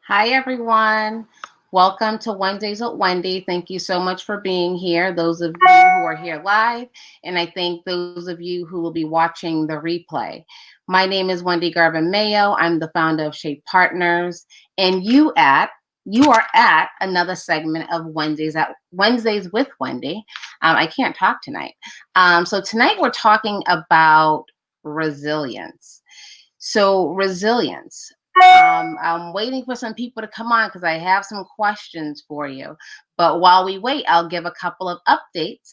Hi, everyone. Welcome to Wednesdays with Wendy. Thank you so much for being here. Those of you who are here live, and I thank those of you who will be watching the replay. My name is Wendy Garvin Mayo. I'm the founder of Shape Partners, and you are at another segment of Wednesdays with Wendy. I can't talk tonight. So tonight we're talking about resilience. Resilience. I'm waiting for some people to come on because I have some questions for you. But while we wait, I'll give a couple of updates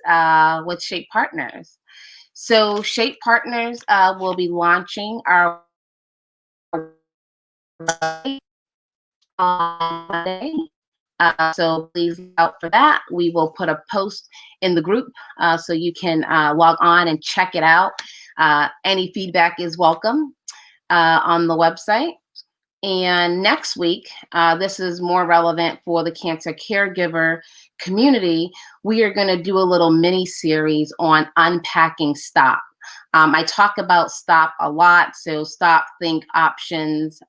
with Shape Partners. So, Shape Partners will be launching our on Monday. So please look out for that. We will put a post in the group so you can log on and check it out. Any feedback is welcome on the website. And next week, this is more relevant for the cancer caregiver community. We are going to do a little mini series on unpacking STOP. I talk about STOP a lot. So stop, think, options,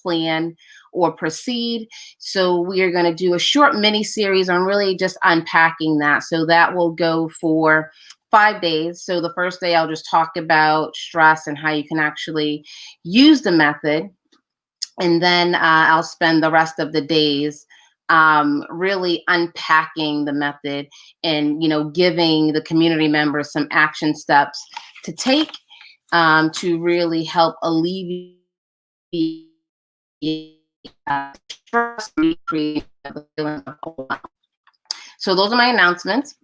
plan, or proceed. So we are going to do a short mini series on really just unpacking that. So that will go for 5 days. So the first day, I'll just talk about stress and how you can actually use the method, and then I'll spend the rest of the days really unpacking the method and giving the community members some action steps to take to really help alleviate stress, decrease the feeling of overwhelm. So those are my announcements.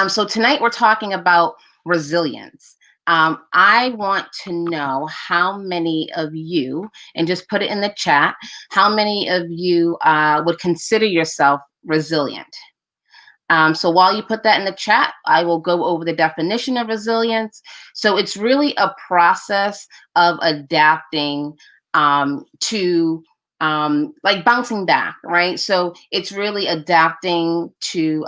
So tonight we're talking about resilience. I want to know how many of you, and just put it in the chat, how many of you would consider yourself resilient? So while you put that in the chat, I will go over the definition of resilience. So it's really a process of adapting to like bouncing back, right? So it's really adapting to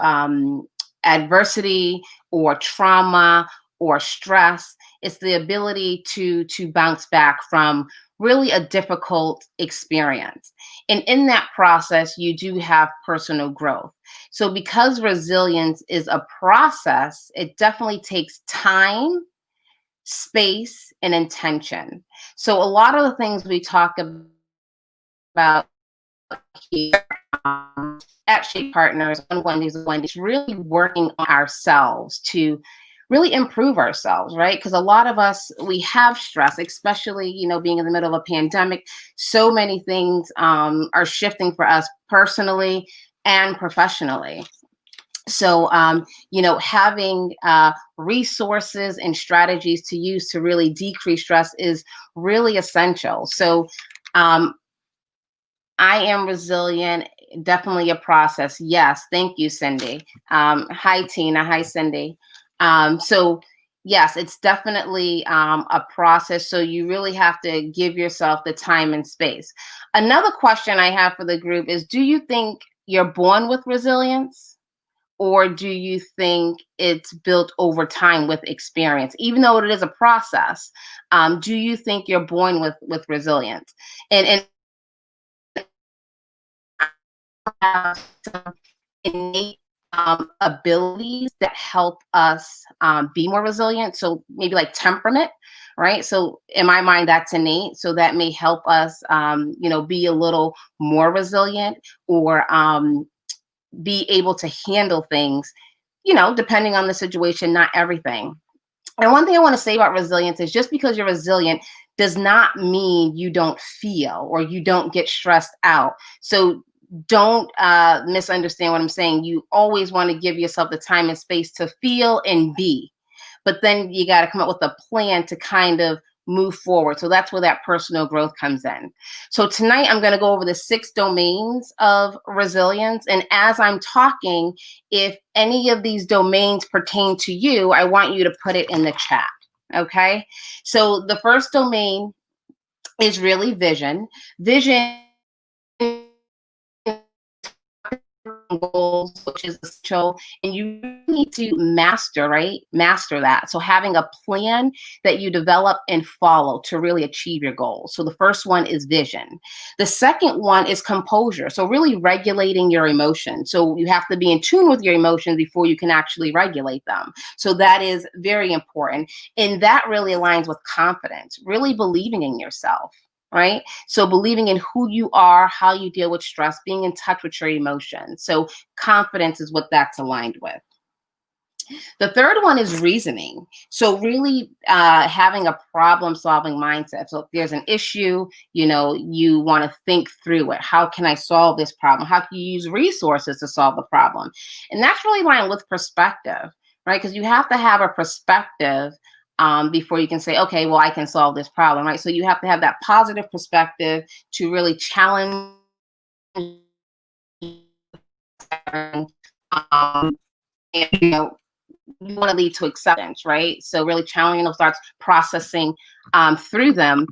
adversity or trauma or stress. It's the ability to bounce back from really a difficult experience. And in that process, you do have personal growth. So because resilience is a process, it definitely takes time, space, and intention. So a lot of the things we talk about here at Shape Partners on Wendy's really working on ourselves to really improve ourselves, right? Because a lot of us, we have stress, especially, being in the middle of a pandemic. So many things are shifting for us personally and professionally. So, having resources and strategies to use to really decrease stress is really essential. So, um, I am resilient. Definitely a process. Yes. Thank you, Cindy. Hi, Tina. Hi, Cindy. So, yes, it's definitely a process. So, you really have to give yourself the time and space. Another question I have for the group is, do you think you're born with resilience? Or do you think it's built over time with experience? Even though it is a process, do you think you're born with resilience? And have some innate abilities that help us be more resilient. So maybe like temperament, right? So in my mind, that's innate. So that may help us, be a little more resilient or be able to handle things, depending on the situation, not everything. And one thing I want to say about resilience is just because you're resilient does not mean you don't feel or you don't get stressed out. So don't misunderstand what I'm saying. You always want to give yourself the time and space to feel and be. But then you got to come up with a plan to kind of move forward. So that's where that personal growth comes in. So tonight I'm going to go over the 6 domains of resilience. And as I'm talking, if any of these domains pertain to you, I want you to put it in the chat. Okay. So the first domain is really vision. Vision goals, which is essential, and you really need to master, right? Master that. So having a plan that you develop and follow to really achieve your goals. So the first one is vision. The second one is composure. So really regulating your emotions. So you have to be in tune with your emotions before you can actually regulate them. So that is very important. And that really aligns with confidence, really believing in yourself. Right. So believing in who you are, how you deal with stress, being in touch with your emotions. So confidence is what that's aligned with. The third one is reasoning. So really having a problem solving mindset. So if there's an issue, you want to think through it. How can I solve this problem? How can you use resources to solve the problem? And that's really aligned with perspective, right? Because you have to have a perspective before you can say, okay, well, I can solve this problem, right? So you have to have that positive perspective to really challenge um, and, you want to lead to acceptance, right? So really challenging those thoughts, processing through them,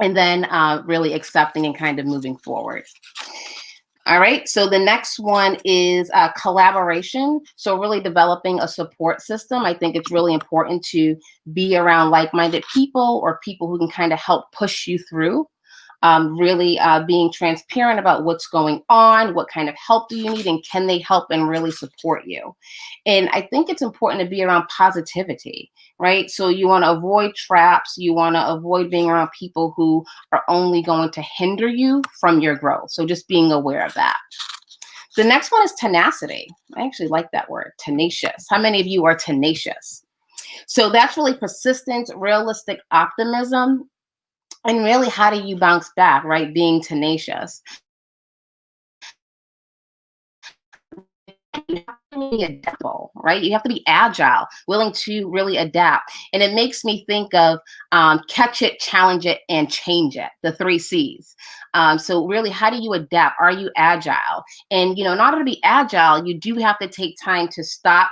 and then really accepting and kind of moving forward. All right. So the next one is collaboration. So really developing a support system. I think it's really important to be around like-minded people or people who can kind of help push you through. Really being transparent about what's going on, what kind of help do you need, and can they help and really support you? And I think it's important to be around positivity, right? So you want to avoid traps, you want to avoid being around people who are only going to hinder you from your growth. So just being aware of that. The next one is tenacity. I actually like that word, tenacious. How many of you are tenacious? So that's really persistence, realistic optimism, and really, how do you bounce back, right? Being tenacious. You have to be adaptable, right? You have to be agile, willing to really adapt. And it makes me think of catch it, challenge it, and change it, the 3 C's. So really, how do you adapt? Are you agile? And, in order to be agile, you do have to take time to stop,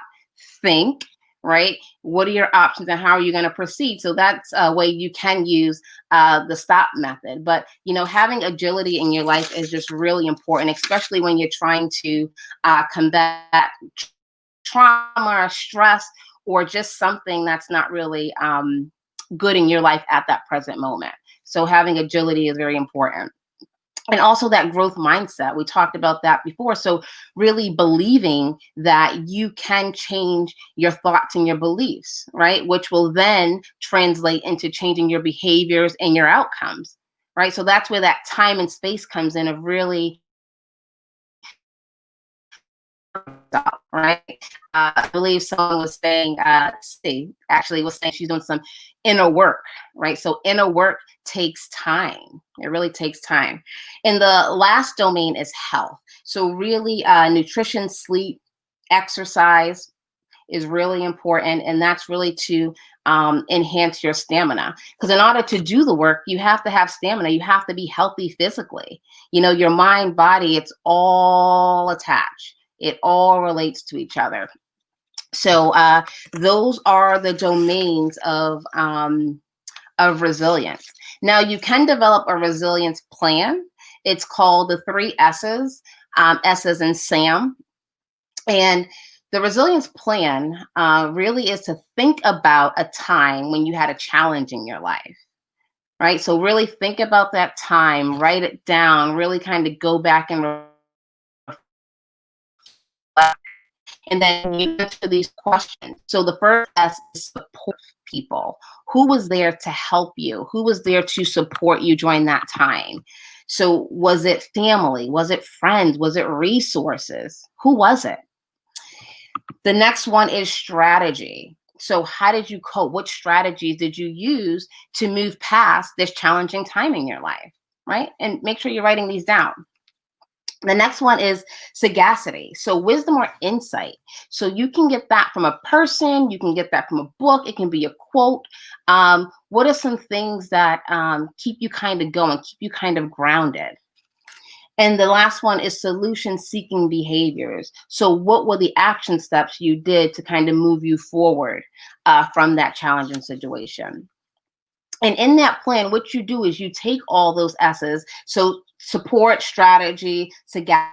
think, right? What are your options and how are you going to proceed? So that's a way you can use the stop method. But, having agility in your life is just really important, especially when you're trying to combat trauma, stress, or just something that's not really good in your life at that present moment. So having agility is very important. And also that growth mindset. We talked about that before. So really believing that you can change your thoughts and your beliefs, right? Which will then translate into changing your behaviors and your outcomes, right? So that's where that time and space comes in of really right? I believe someone was saying, Steve actually was saying she's doing some inner work, right? So inner work takes time. It really takes time. And the last domain is health. So really, nutrition, sleep, exercise is really important, and that's really to enhance your stamina. Because in order to do the work, you have to have stamina. You have to be healthy physically. Your mind, body, it's all attached. It all relates to each other. So those are the domains of resilience. Now you can develop a resilience plan. It's called the 3 S's. S as in Sam. And the resilience plan really is to think about a time when you had a challenge in your life, right? So really think about that time, write it down, really kind of go back and reflect, and then you answer these questions. So the first S is support people. Who was there to help you? Who was there to support you during that time? So was it family? Was it friends? Was it resources? Who was it? The next one is strategy. So how did you cope? What strategies did you use to move past this challenging time in your life, right? And make sure you're writing these down. The next one is sagacity. So wisdom or insight. So you can get that from a person, you can get that from a book, it can be a quote. What are some things that keep you kind of going, keep you kind of grounded? And the last one is solution seeking behaviors. So, what were the action steps you did to kind of move you forward from that challenging situation? And in that plan, what you do is you take all those S's, so support, strategy, sagacity,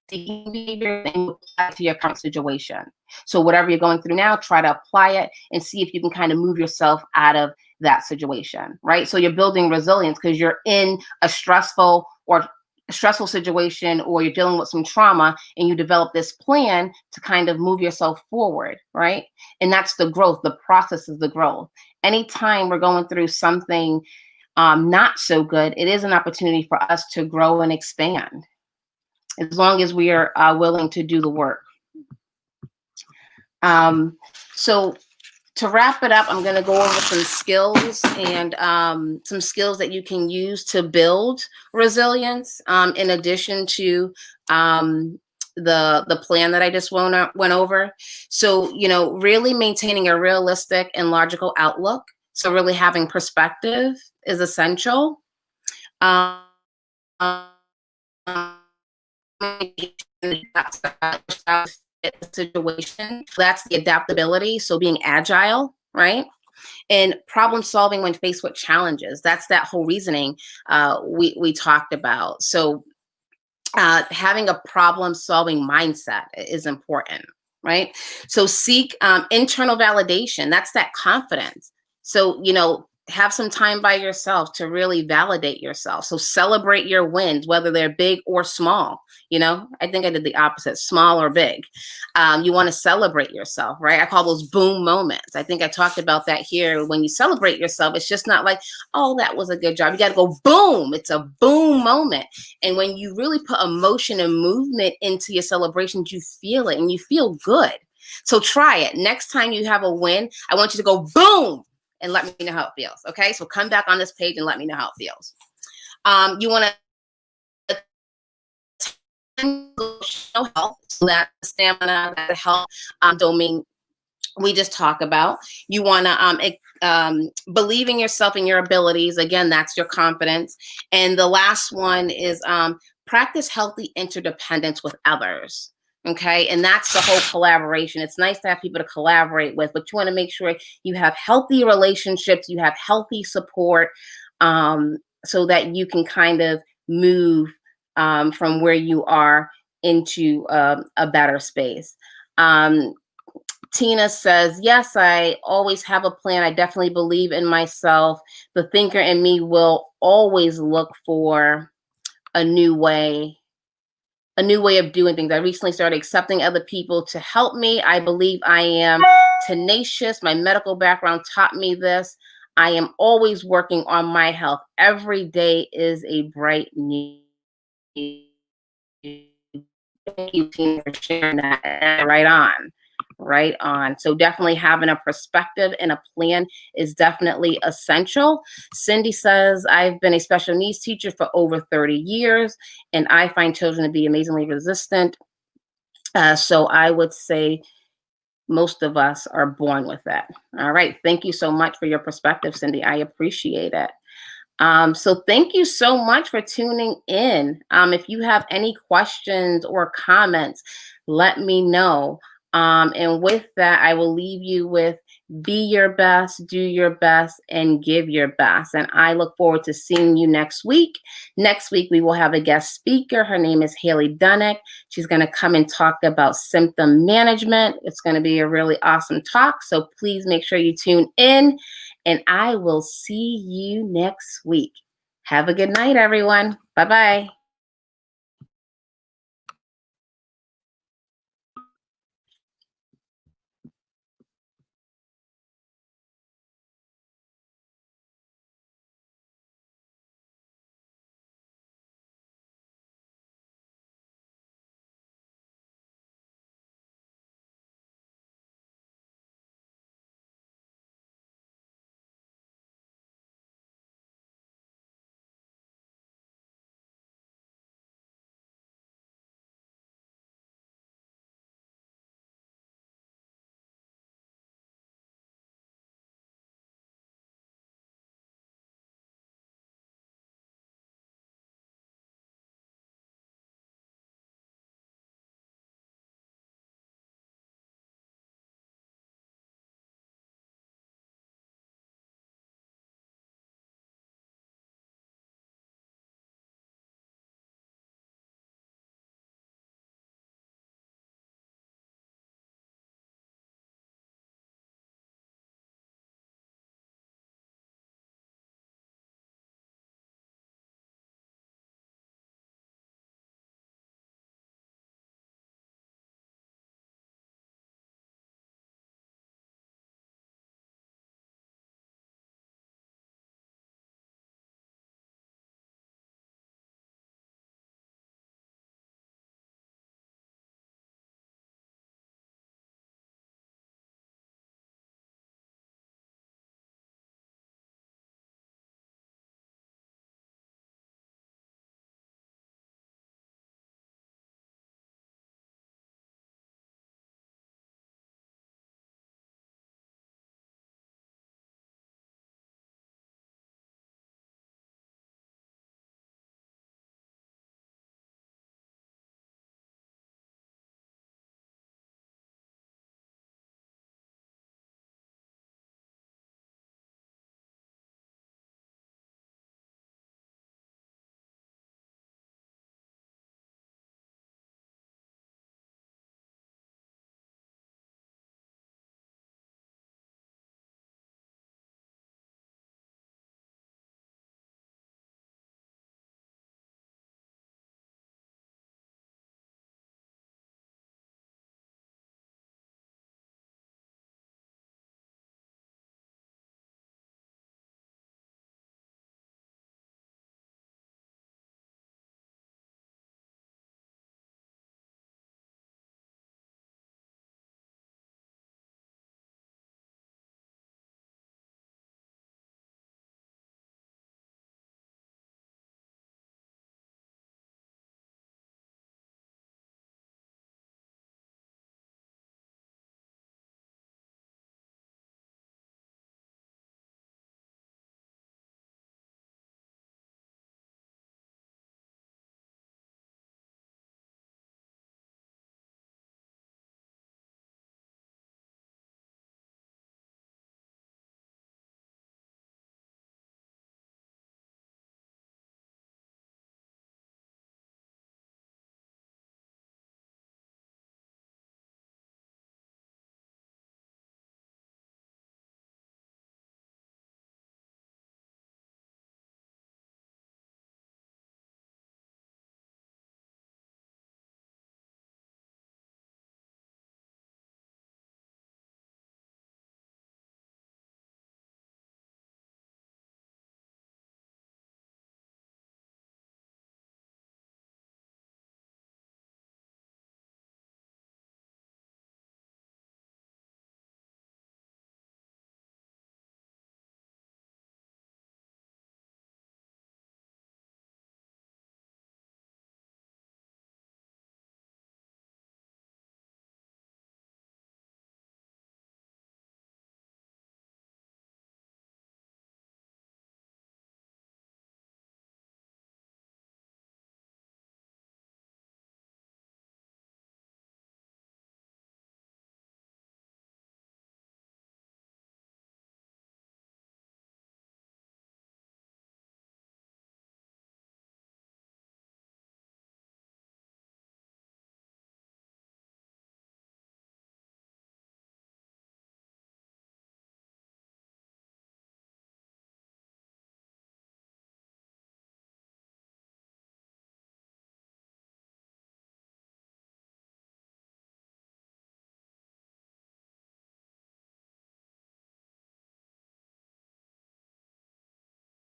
seeking behavior and you apply it to your current situation. So whatever you're going through now, try to apply it and see if you can kind of move yourself out of that situation, right? So you're building resilience because you're in a stressful situation, or you're dealing with some trauma, and you develop this plan to kind of move yourself forward, right? And that's the growth. The process is the growth. Anytime we're going through something not so good, it is an opportunity for us to grow and expand, as long as we are willing to do the work. So to wrap it up, I'm going to go over some skills and some skills that you can use to build resilience, in addition to the plan that I just went over. So, really maintaining a realistic and logical outlook. So really having perspective is essential. Um, situation. That's the adaptability. So being agile, right? And problem solving when faced with challenges. That's that whole reasoning we talked about. So having a problem solving mindset is important, right? So seek internal validation. That's that confidence. So, have some time by yourself to really validate yourself. So celebrate your wins, whether they're big or small. I think I did the opposite, small or big. You want to celebrate yourself, right? I call those boom moments. I think I talked about that here. When you celebrate yourself, it's just not like, oh, that was a good job. You got to go boom. It's a boom moment. And when you really put emotion and movement into your celebrations, you feel it and you feel good. So try it. Next time you have a win, I want you to go boom and let me know how it feels. Okay. So come back on this page and let me know how it feels. You want to health, so that stamina, that health domain we just talk about. You want to believe in yourself and your abilities. Again, that's your confidence. And the last one is practice healthy interdependence with others. Okay. And that's the whole collaboration. It's nice to have people to collaborate with, but you want to make sure you have healthy relationships, you have healthy support, so that you can kind of move from where you are into a better space. Tina says, yes, I always have a plan. I definitely believe in myself. The thinker in me will always look for a new way of doing things. I recently started accepting other people to help me. I believe I am tenacious. My medical background taught me this. I am always working on my health. Every day is a bright new. Thank you, Tina, for sharing that. Right on. So definitely having a perspective and a plan is definitely essential. Cindy says, I've been a special needs teacher for over 30 years, and I find children to be amazingly resistant. So I would say most of us are born with that. All right. Thank you so much for your perspective, Cindy. I appreciate it. So thank you so much for tuning in. If you have any questions or comments, let me know. And with that, I will leave you with be your best, do your best, and give your best. And I look forward to seeing you next week. Next week, we will have a guest speaker. Her name is Haley Dunnick. She's going to come and talk about symptom management. It's going to be a really awesome talk. So please make sure you tune in. And I will see you next week. Have a good night, everyone. Bye-bye.